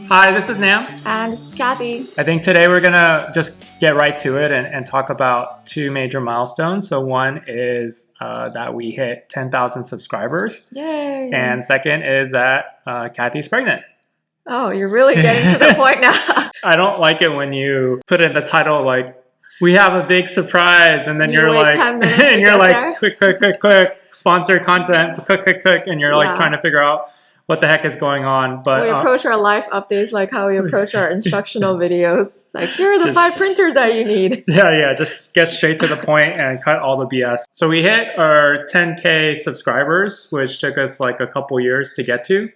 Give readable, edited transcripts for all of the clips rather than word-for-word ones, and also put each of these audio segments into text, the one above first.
Hi, this is Nam. And this is Cathy. I think today we're gonna just get right to it and talk about two major milestones. So one is that we hit 10,000 subscribers. Yay! And second is that Cathy's pregnant. Oh, you're really getting to the point now. I don't like it when you put in the title like, we have a big surprise, and then you're like, 10 minutes and you're like, there. click, sponsored content, click, and you're like trying to figure out what the heck is going on. But we approach our life updates like how we approach our instructional videos. Like, here are the 5 printers that you need. Yeah, just get straight to the point and cut all the BS. So we hit our 10K subscribers, which took us like a couple years to get to.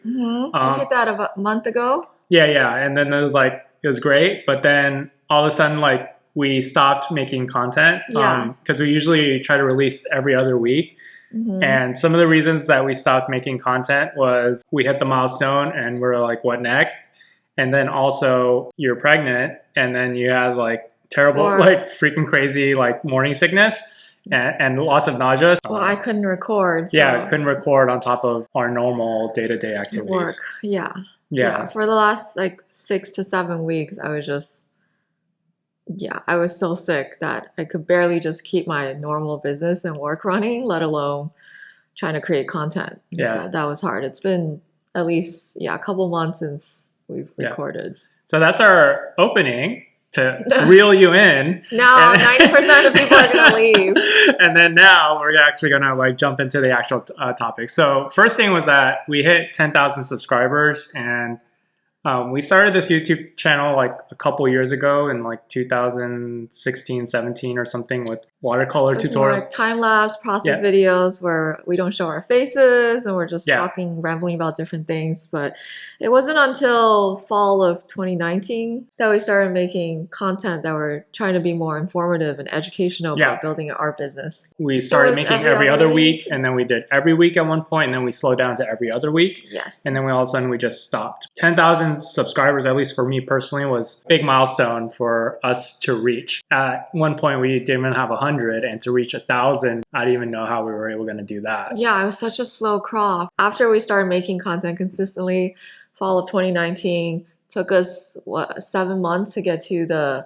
I hit that about a month ago. Yeah, and then it was great, but then all of a sudden like we stopped making content because we usually try to release every other week. And some of the reasons that we stopped making content was we hit the milestone and we're like, what next? And then also you're pregnant and then you have like terrible, like freaking crazy, like morning sickness and lots of nausea. Well, I couldn't record. So. Yeah, couldn't record on top of our normal day-to-day activities. Work, yeah. For the last like 6 to 7 weeks, I was just, I was so sick that I could barely just keep my normal business and work running, let alone trying to create content. So that was hard. It's been at least, a couple months since we've recorded. So that's our opening to reel you in. Now 90% of people are going to leave. And then now we're actually going to like jump into the actual topic. So first thing was that we hit 10,000 subscribers and we started this YouTube channel like a couple years ago in like 2016, 17 or something with watercolor tutorials. Like time-lapse process videos where we don't show our faces and we're just talking, rambling about different things. But it wasn't until fall of 2019 that we started making content that were trying to be more informative and educational about building an art business. We started making every other week and then we did every week at one point and then we slowed down to every other week. Yes. And then all of a sudden we just stopped. 10,000 subscribers, at least for me personally, was a big milestone for us to reach. At one point we didn't even have 100, and to reach 1,000, I didn't even know how we were able to do that. Yeah, it was such a slow crawl. After we started making content consistently, fall of 2019, took us 7 months to get to the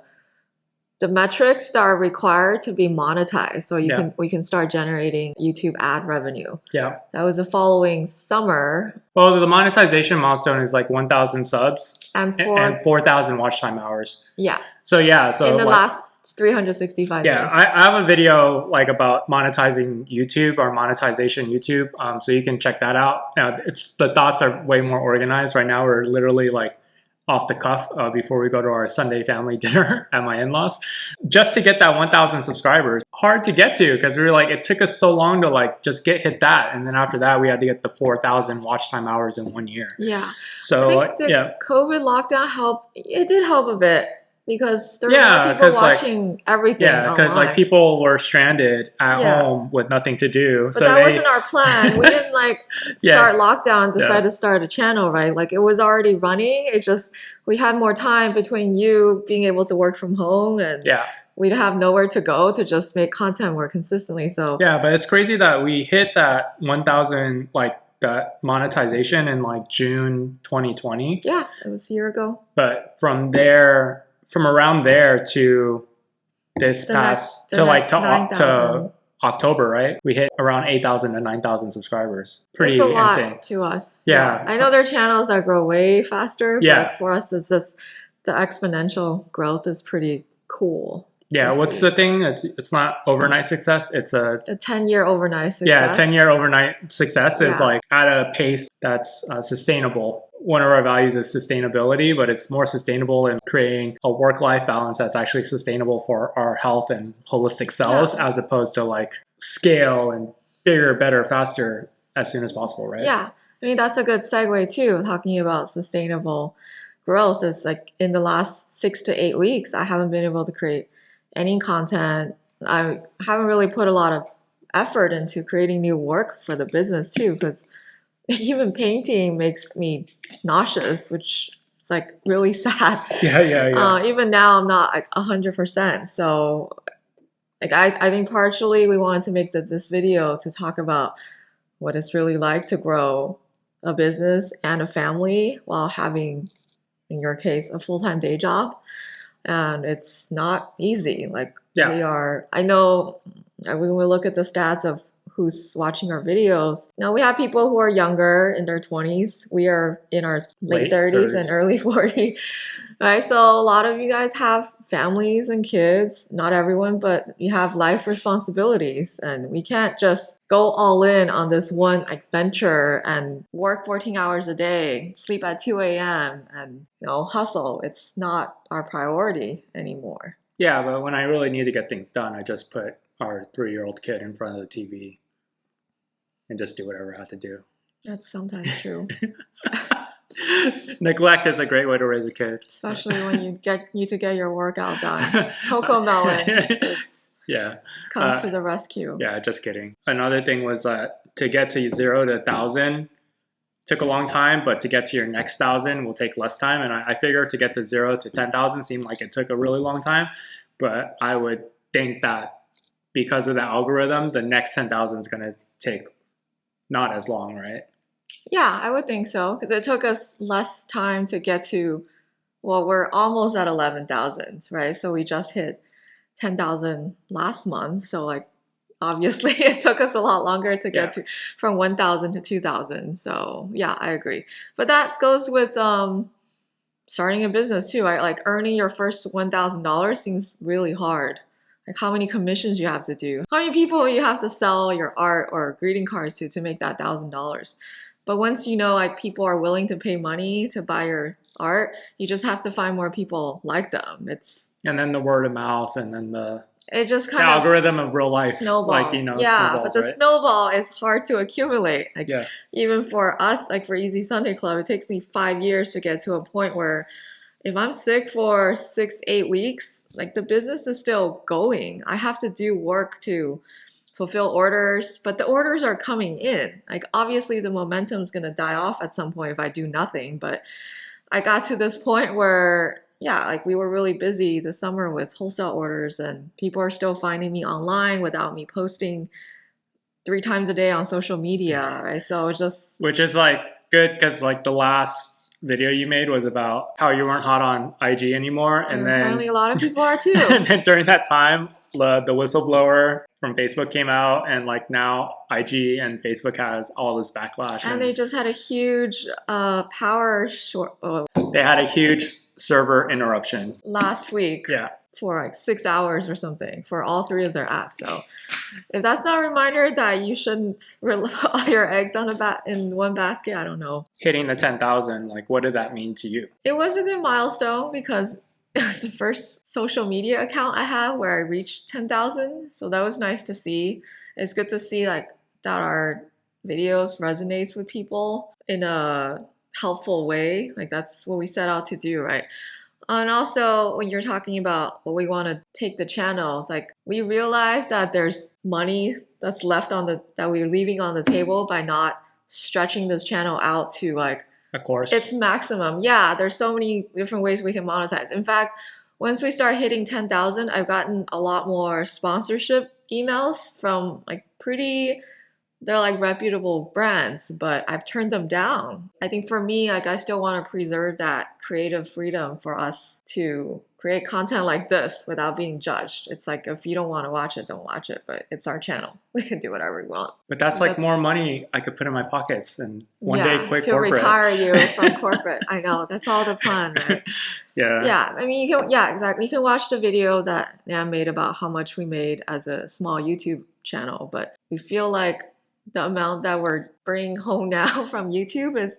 metrics that are required to be monetized, so we can start generating YouTube ad revenue. Yeah, that was the following summer. Well, the monetization milestone is like 1,000 subs and 4,000 watch time hours. So in the last 365 days. I have a video like about monetizing YouTube or monetization YouTube, so you can check that out. The thoughts are way more organized right now. We're literally like off the cuff before we go to our Sunday family dinner at my in-laws, just to get that 1,000 subscribers. Hard to get to because we were like, it took us so long to like just hit that, and then after that we had to get the 4,000 watch time hours in 1 year. So I think the COVID lockdown helped. It did help a bit because there were people watching everything. Because like people were stranded at home with nothing to do. But that wasn't our plan. We didn't like start lockdown and decide to start a channel, right? Like it was already running. It's just we had more time between you being able to work from home and we'd have nowhere to go to just make content more consistently. So but it's crazy that we hit that 1,000 like that monetization in like June 2020. Yeah, it was a year ago. But from around there to this to October, right? We hit around 8,000 to 9,000 subscribers. Pretty insane. It's a lot to us. I know there are channels that grow way faster, but for us, it's just the exponential growth is pretty cool. What's the thing? It's not overnight success. It's a 10-year overnight success. 10-year overnight success is like at a pace that's sustainable. One of our values is sustainability, but it's more sustainable in creating a work-life balance that's actually sustainable for our health and holistic selves, as opposed to like scale and bigger, better, faster as soon as possible, right? I mean, that's a good segue too, talking about sustainable growth. Is like in the last 6 to 8 weeks, I haven't been able to create any content. I haven't really put a lot of effort into creating new work for the business too, because even painting makes me nauseous, which is like really sad. Even now I'm not like 100%. So like I think partially we wanted to make this video to talk about what it's really like to grow a business and a family while having in your case, a full-time day job. And it's not easy. Like I know when we look at the stats of who's watching our videos, now we have people who are younger in their 20s. We are in our late 30s and early 40s, right? So a lot of you guys have families and kids, not everyone, but you have life responsibilities, and we can't just go all in on this one adventure and work 14 hours a day, sleep at 2 a.m. and hustle. It's not our priority anymore. Yeah, but when I really need to get things done, I just put our 3-year-old kid in front of the TV and just do whatever I have to do. That's sometimes true. Neglect is a great way to raise a kid. Especially when you need to get your workout done. Coco Melon comes to the rescue. Yeah, just kidding. Another thing was to get to 0 to 1,000 took a long time, but to get to your next 1,000 will take less time. And I figure to get to 0 to 10,000 seemed like it took a really long time. But I would think that because of the algorithm, the next 10,000 is going to take not as long, right? Yeah, I would think so, because it took us less time to get to, well, we're almost at 11,000, right? So we just hit 10,000 last month. So like, obviously it took us a lot longer to get to from 1,000 to 2,000. So yeah, I agree. But that goes with starting a business too, right? Like earning your first $1,000 seems really hard. Like how many commissions you have to do, how many people you have to sell your art or greeting cards to make that $1,000. But once you know like people are willing to pay money to buy your art, you just have to find more people like them. And then the word of mouth, and then the algorithm of real life snowballs. But the snowball is hard to accumulate. Like even for us, like for Easy Sunday Club, it takes me 5 years to get to a point where if I'm sick for 6-8 weeks, like the business is still going. I have to do work to fulfill orders, but the orders are coming in. Like obviously the momentum is going to die off at some point if I do nothing. But I got to this point where, like we were really busy this summer with wholesale orders, and people are still finding me online without me posting 3 times a day on social media, right? So it's just... Which is like good, because like the last video you made was about how you weren't hot on IG anymore, and then apparently a lot of people are too. And then during that time, the whistleblower from Facebook came out, and like now IG and Facebook has all this backlash. And they just had a huge power short. They had a huge server interruption last week. For like 6 hours or something for all 3 of their apps. So if that's not a reminder that you shouldn't put all your eggs in one basket, I don't know. Hitting the 10,000, like what did that mean to you? It was a good milestone because it was the first social media account I have where I reached 10,000. So that was nice to see. It's good to see like that our videos resonates with people in a helpful way. Like that's what we set out to do, right? And also, when you're talking about what we want to take the channel, it's like we realize that there's money that's left that we're leaving on the table by not stretching this channel out to like its maximum. Yeah, there's so many different ways we can monetize. In fact, once we start hitting 10,000, I've gotten a lot more sponsorship emails from like they're like reputable brands, but I've turned them down. I think for me, like I still want to preserve that creative freedom for us to create content like this without being judged. It's like if you don't want to watch it, don't watch it, but it's our channel. We can do whatever we want. But that's like more money I could put in my pockets and one day quit to corporate. Retire you from corporate. I know, that's all the fun, right? Yeah, I mean, exactly. You can watch the video that Nam made about how much we made as a small YouTube channel, but we feel like the amount that we're bringing home now from YouTube is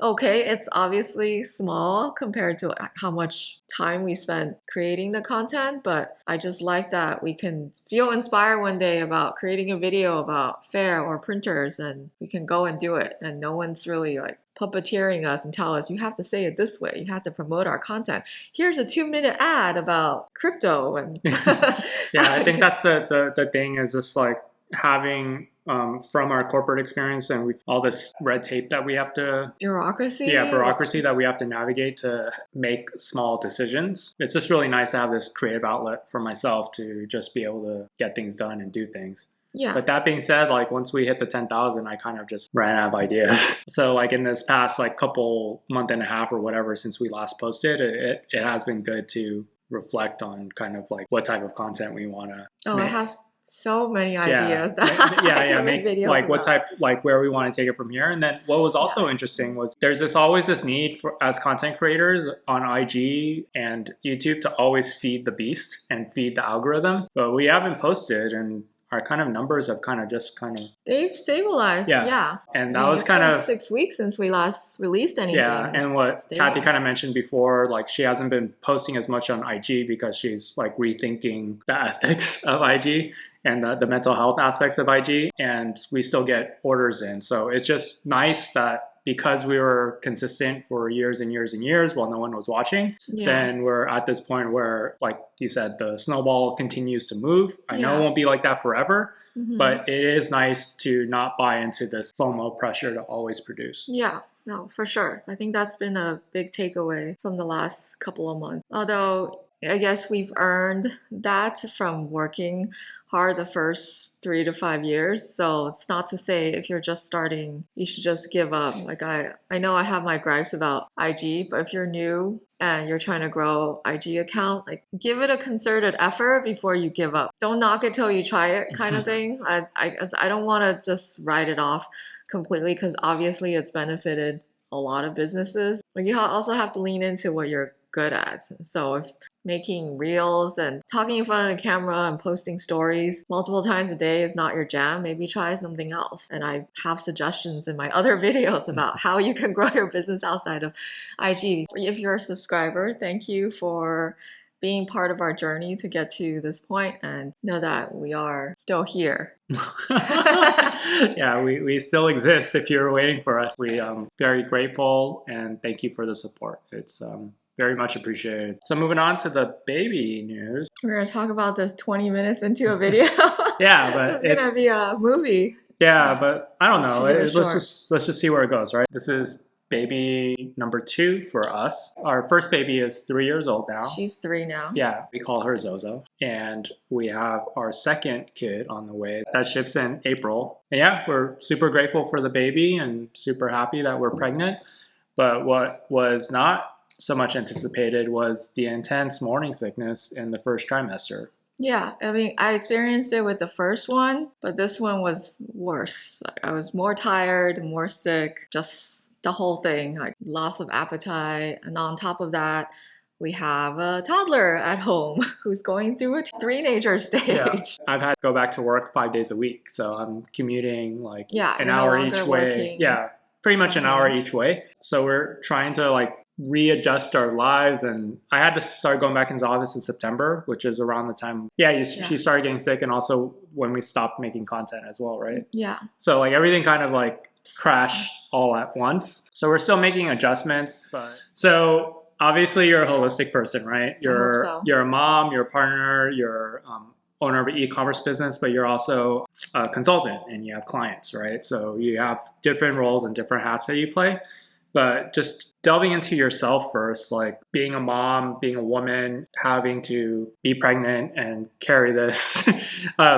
okay. It's obviously small compared to how much time we spent creating the content, but I just like that we can feel inspired one day about creating a video about fair or printers, and we can go and do it, and no one's really like puppeteering us and tell us you have to say it this way, you have to promote our content, here's a 2-minute ad about crypto. And I think that's the thing, is just like having from our corporate experience and all this red tape that we have to... bureaucracy that we have to navigate to make small decisions. It's just really nice to have this creative outlet for myself to just be able to get things done and do things. Yeah. But that being said, like once we hit the 10,000, I kind of just ran out of ideas. So like in this past like couple month and a half or whatever since we last posted, it has been good to reflect on kind of like what type of content we want to I make. have so many ideas Make videos like what about. type, like where we want to take it from here. And then what was also interesting was there's always this need for as content creators on IG and YouTube to always feed the beast and feed the algorithm, but we haven't posted, and our kind of numbers have They've stabilized. Yeah. And I that mean, was it's kind been of 6 weeks since we last released anything. and what Cathy kind of mentioned before, like she hasn't been posting as much on IG because she's like rethinking the ethics of IG and the mental health aspects of IG, and we still get orders in. So it's just nice that because we were consistent for years and years and years while no one was watching, then we're at this point where, like you said, the snowball continues to move. I know it won't be like that forever, but it is nice to not buy into this FOMO pressure to always produce. Yeah, no, for sure. I think that's been a big takeaway from the last couple of months. Although I guess we've earned that from working hard the first 3 to 5 years. So it's not to say if you're just starting, you should just give up. Like I know I have my gripes about IG, but if you're new and you're trying to grow IG account, like give it a concerted effort before you give up. Don't knock it till you try it kind of thing. I don't want to just write it off completely because obviously it's benefited a lot of businesses. But you also have to lean into what you're good at. So if making reels and talking in front of the camera and posting stories multiple times a day is not your jam, maybe try something else. And I have suggestions in my other videos about how you can grow your business outside of IG. If you're a subscriber, thank you for being part of our journey to get to this point, and know that we are still here. Yeah, we still exist if you're waiting for us. We very grateful and thank you for the support. It's very much appreciated. So moving on to the baby news. We're going to talk about this 20 minutes into a video. Yeah, but it's going to be a movie. Yeah, but I don't know. Let's just see where it goes, right? This is baby number 2 for us. Our first baby is 3 years old now. She's 3 now. Yeah, we call her Zozo. And we have our second kid on the way. That ships in April. And yeah, we're super grateful for the baby and super happy that we're pregnant. But what was not so much anticipated was the intense morning sickness in the first trimester. Yeah, I mean, I experienced it with the first one, but this one was worse. I was more tired, more sick, just the whole thing, like loss of appetite. And on top of that, we have a toddler at home who's going through a teenager stage. Yeah. I've had to go back to work 5 days a week, so I'm commuting like an hour each way. Working. Yeah, pretty much an hour each way. So we're trying to like readjust our lives, and I had to start going back into the office in September, which is around the time she started getting sick, and also when we stopped making content as well, right? Yeah. So like everything kind of like crashed all at once. So we're still making adjustments, but so obviously you're a holistic person, right? You're a mom, you're a partner, you're owner of an e-commerce business, but you're also a consultant and you have clients, right? So you have different roles and different hats that you play. But just delving into yourself first, like being a mom, being a woman, having to be pregnant and carry this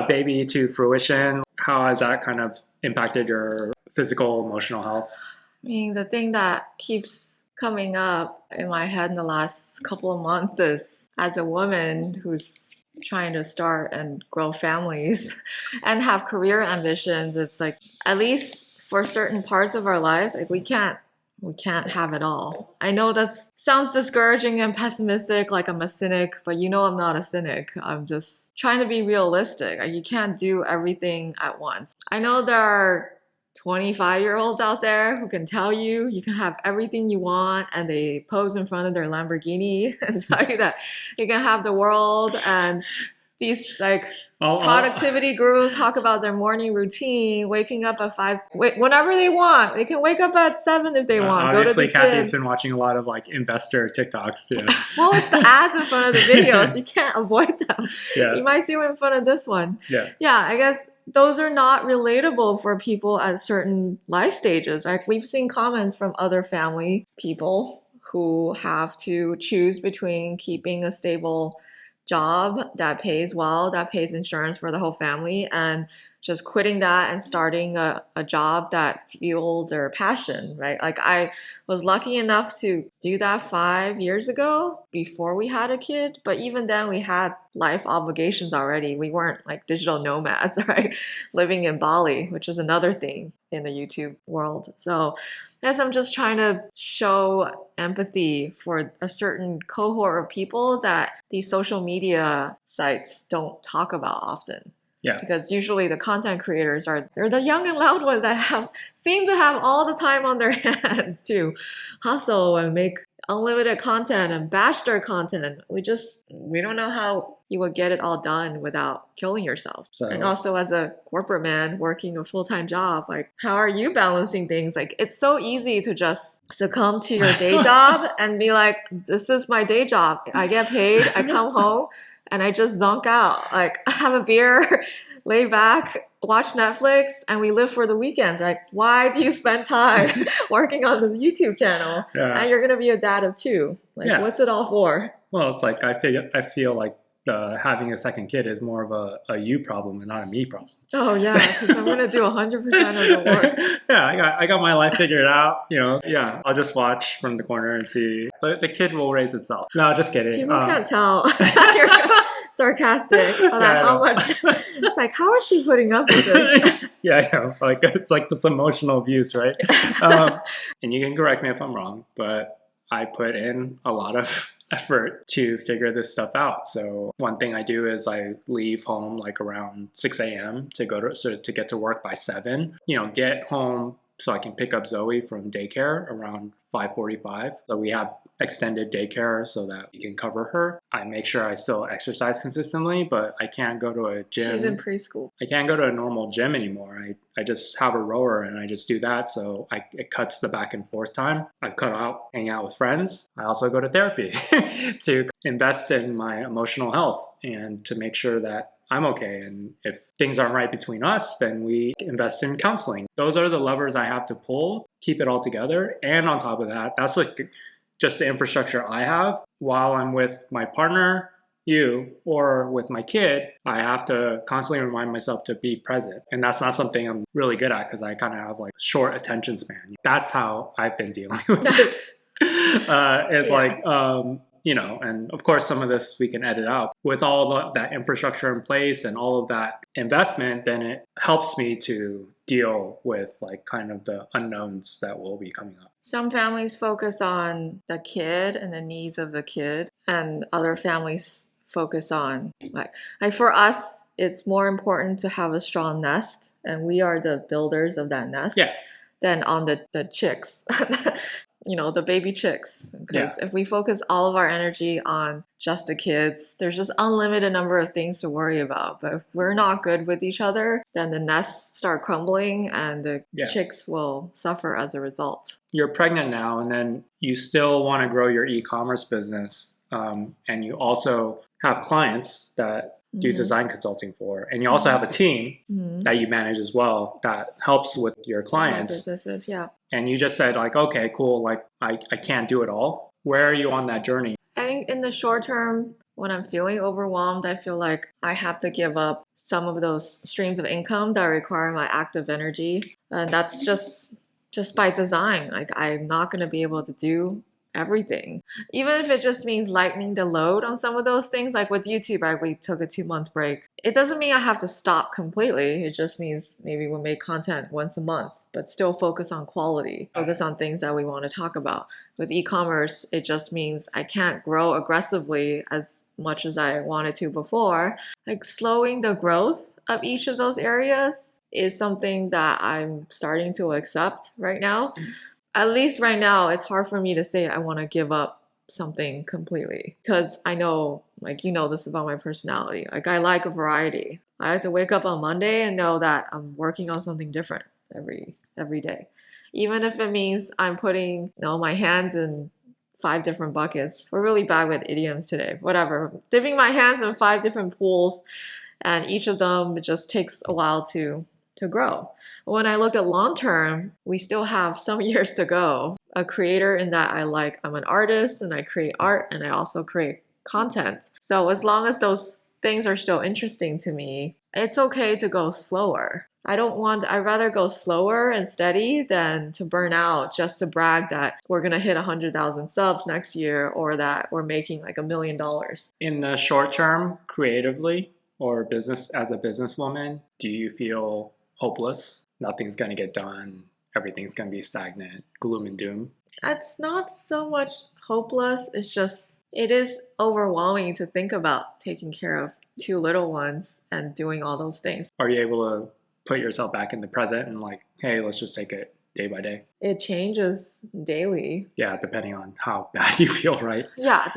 baby to fruition, how has that kind of impacted your physical, emotional health? I mean, the thing that keeps coming up in my head in the last couple of months is, as a woman who's trying to start and grow families and have career ambitions, it's like, at least for certain parts of our lives, like we can't have it all. I know that sounds discouraging and pessimistic, like I'm a cynic, but you know I'm not a cynic. I'm just trying to be realistic. Like you can't do everything at once. I know there are 25-year-olds out there who can tell you can have everything you want, and they pose in front of their Lamborghini and tell you that you can have the world, and these like productivity gurus talk about their morning routine, waking up at 5, whenever they want. They can wake up at 7 if they want. Obviously, go to the Cathy's gym. been watching a lot of like investor TikToks too. Well, it's the ads in front of the videos. You can't avoid them. Yeah. You might see them in front of this one. Yeah. Yeah, I guess those are not relatable for people at certain life stages. Like we've seen comments from other family people who have to choose between keeping a stable job that pays well, that pays insurance for the whole family, and just quitting that and starting a job that fuels their passion, right? Like I was lucky enough to do that 5 years ago before we had a kid. But even then we had life obligations already. We weren't like digital nomads, right? Living in Bali, which is another thing in the YouTube world. So I guess I'm just trying to show empathy for a certain cohort of people that these social media sites don't talk about often. Yeah. Because usually the content creators they're the young and loud ones that seem to have all the time on their hands to hustle and make unlimited content and bash their content. We don't know how you would get it all done without killing yourself. So, and also as a corporate man working a full-time job, like how are you balancing things? Like it's so easy to just succumb to your day job and be like, this is my day job. I get paid, I come home, and I just zonk out, like have a beer, lay back, watch Netflix, and we live for the weekends. Like, why do you spend time working on the YouTube channel? yeah. And you're gonna be a dad of two. Like, what's it all for? Well, it's like I feel like having a second kid is more of a you problem and not a me problem. Oh yeah, because I'm gonna do 100% of the work. Yeah, I got my life figured out. Yeah, I'll just watch from the corner and see. The kid will raise itself. No, just kidding. People can't tell. You're sarcastic about how much. It's like, how is she putting up with this? Yeah, I know. Like it's like this emotional abuse, right? And you can correct me if I'm wrong, but I put in a lot of effort to figure this stuff out. So one thing I do is I leave home like around 6 a.m. to get to work by 7. Get home so I can pick up Zoe from daycare around 5:45. So we have extended daycare so that we can cover her. I make sure I still exercise consistently, but I can't go to a gym. She's in preschool. I can't go to a normal gym anymore. I just have a rower and I just do that. So it cuts the back and forth time. I've cut out hanging out with friends. I also go to therapy to invest in my emotional health and to make sure that I'm okay. And if things aren't right between us, then we invest in counseling. Those are the levers I have to pull, keep it all together. And on top of that, that's like just the infrastructure I have. While I'm with my partner, you, or with my kid, I have to constantly remind myself to be present. And that's not something I'm really good at because I kind of have like short attention span. That's how I've been dealing with it. And of course, some of this we can edit out. With all that infrastructure in place and all of that investment, then it helps me to deal with like kind of the unknowns that will be coming up. Some families focus on the kid and the needs of the kid, and other families focus on like for us, it's more important to have a strong nest, and we are the builders of that nest. Yeah. Than on the chicks. The baby chicks. Because if we focus all of our energy on just the kids, there's just unlimited number of things to worry about. But if we're not good with each other, then the nests start crumbling and the chicks will suffer as a result. You're pregnant now, and then you still want to grow your e-commerce business. And you also have clients that do design consulting for. And you also have a team that you manage as well that helps with your clients. Businesses, yeah. And you just said like, okay, cool, like I can't do it all. Where are you on that journey? I think in the short term, when I'm feeling overwhelmed, I feel like I have to give up some of those streams of income that require my active energy. And that's just by design. Like I'm not going to be able to do everything, even if it just means lightening the load on some of those things. Like with YouTube, right, we took a 2-month break. It doesn't mean I have to stop completely. It just means maybe we'll make content once a month, but still focus on quality, focus on things that we want to talk about. With e-commerce, it just means I can't grow aggressively as much as I wanted to before. Like slowing the growth of each of those areas is something that I'm starting to accept right now. At least right now, it's hard for me to say I want to give up something completely because I know, like, this about my personality. Like, I like a variety. I have to wake up on Monday and know that I'm working on something different every day. Even if it means I'm putting, my hands in 5 different buckets. We're really bad with idioms today. Whatever. Dipping my hands in 5 different pools, and each of them, it just takes a while to grow. When I look at long term, we still have some years to go. A creator in that I'm an artist and I create art and I also create content. So as long as those things are still interesting to me, it's okay to go slower. I'd rather go slower and steady than to burn out just to brag that we're going to hit 100,000 subs next year or that we're making like $1 million. In the short term, creatively or as a businesswoman, do you feel hopeless? Nothing's going to get done. Everything's going to be stagnant, gloom and doom. It's not so much hopeless. It is overwhelming to think about taking care of 2 little ones and doing all those things. Are you able to put yourself back in the present and like, hey, let's just take it day by day? It changes daily. Yeah, depending on how bad you feel, right? Yeah,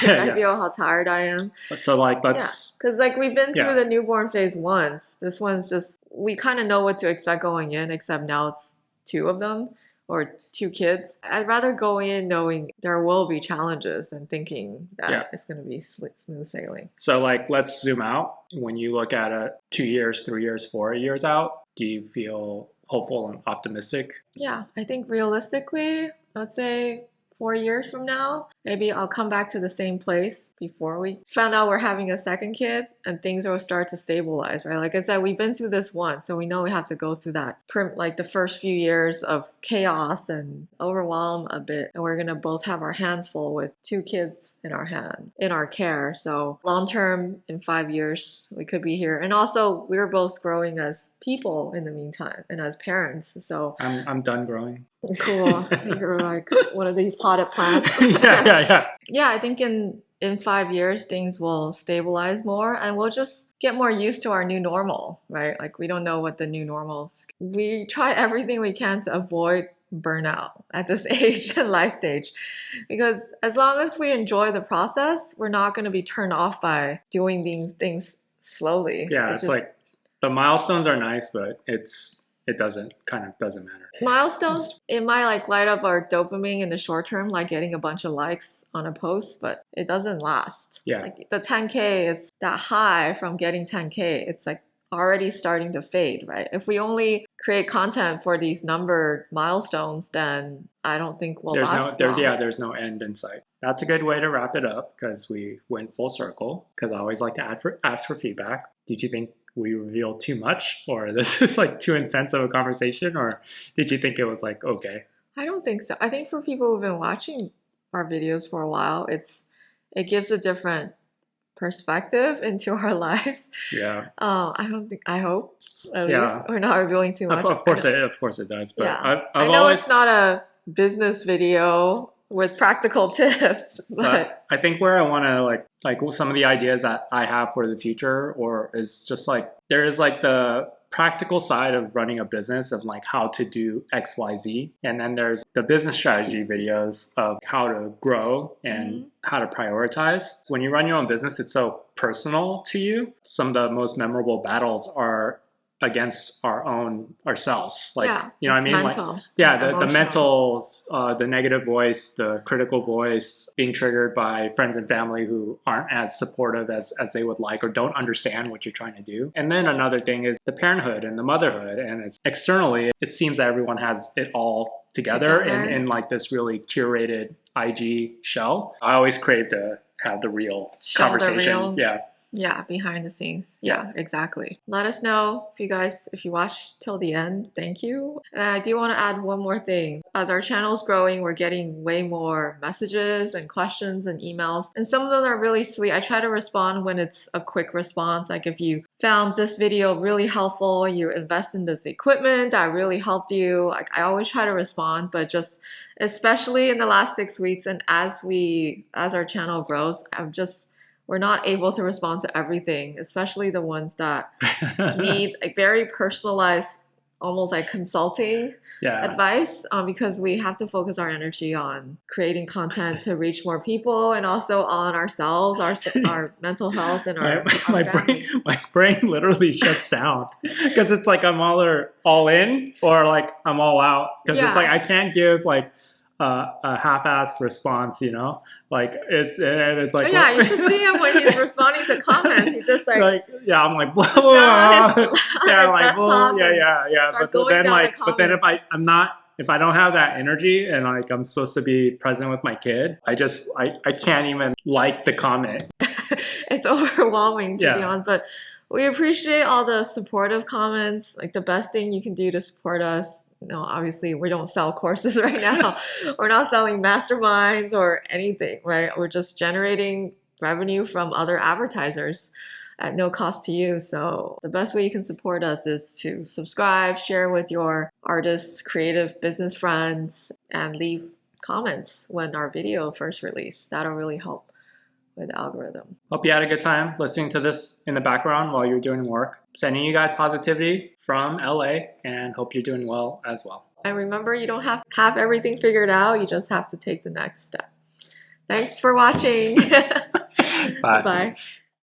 I feel how tired I am. So like, because like we've been through the newborn phase once. This one's just, we kind of know what to expect going in, except now it's 2 of them or 2 kids. I'd rather go in knowing there will be challenges than thinking that it's going to be smooth sailing. So like, let's zoom out. When you look at it 2 years, 3 years, 4 years out, do you feel hopeful and optimistic? Yeah, I think realistically, let's say 4 years from now, maybe I'll come back to the same place before we found out we're having a second kid and things will start to stabilize, right? Like I said, we've been through this once, so we know we have to go through that, like the first few years of chaos and overwhelm a bit. And we're going to both have our hands full with 2 kids in our care. So long term, in 5 years, we could be here. And also, we're both growing as people in the meantime and as parents. So I'm done growing. Cool. You're like one of these potted plants. Yeah, I think in 5 years, things will stabilize more and we'll just get more used to our new normal, right? Like we don't know what the new normal is. We try everything we can to avoid burnout at this age and life stage, because as long as we enjoy the process, we're not going to be turned off by doing these things slowly. Yeah, it's like the milestones are nice, but it doesn't matter. Milestones, it might like light up our dopamine in the short term, like getting a bunch of likes on a post, but it doesn't last. Yeah. Like the 10K, it's that high from getting 10K. It's like already starting to fade, right? If we only create content for these numbered milestones, then I don't think we'll last long. There's no end in sight. That's a good way to wrap it up because we went full circle, because I always like to ask for feedback. Did you think we revealed too much, or this is like too intense of a conversation, or did you think it was like okay? I don't think so. I think for people who've been watching our videos for a while, it gives a different perspective into our lives. Yeah. I hope at least we're not revealing too much. Of course it does. But yeah. I know it's not a business video with practical tips, but I think where I want to like some of the ideas that I have for the future, or is just like there is like the practical side of running a business of like how to do XYZ, and then there's the business strategy videos of how to grow and how to prioritize. When you run your own business, it's so personal to you. Some of the most memorable battles are against ourselves, like you know what I mean, mental, like the mental, the negative voice, the critical voice, being triggered by friends and family who aren't as supportive as they would like, or don't understand what you're trying to do. And then another thing is the parenthood and the motherhood, and it's externally it seems that everyone has it all together. In like this really curated IG shell. I always crave to have the real conversation. Yeah, behind the scenes. Yeah, exactly. Let us know if you watched till the end. Thank you. And I do want to add one more thing. As our channel is growing, we're getting way more messages and questions and emails. And some of them are really sweet. I try to respond when it's a quick response. Like if you found this video really helpful, you invest in this equipment that really helped you. Like I always try to respond, but just especially in the last 6 weeks and as our channel grows, we're not able to respond to everything, especially the ones that need a very personalized, almost like consulting advice, because we have to focus our energy on creating content to reach more people and also on ourselves, our mental health, and our family. My brain literally shuts down because it's like I'm all in or like I'm all out, because it's like I can't give like a half-assed response, you know, like it's like you should see him when he's responding to comments. He just like I'm like blah blah blah, but then if I'm not if I don't have that energy and like I'm supposed to be present with my kid, I can't even like the comment. It's overwhelming, to be Yeah. honest, but we appreciate all the supportive comments. Like, the best thing you can do to support us, obviously we don't sell courses right now. We're not selling masterminds or anything, right? We're just generating revenue from other advertisers at no cost to you. So the best way you can support us is to subscribe, share with your artists, creative business friends, and leave comments when our video first release. That'll really help with the algorithm. Hope you had a good time listening to this in the background while you're doing work. Sending you guys positivity from LA, and hope you're doing well as well. And remember, you don't have to have everything figured out. You just have to take the next step. Thanks for watching. Bye. Bye.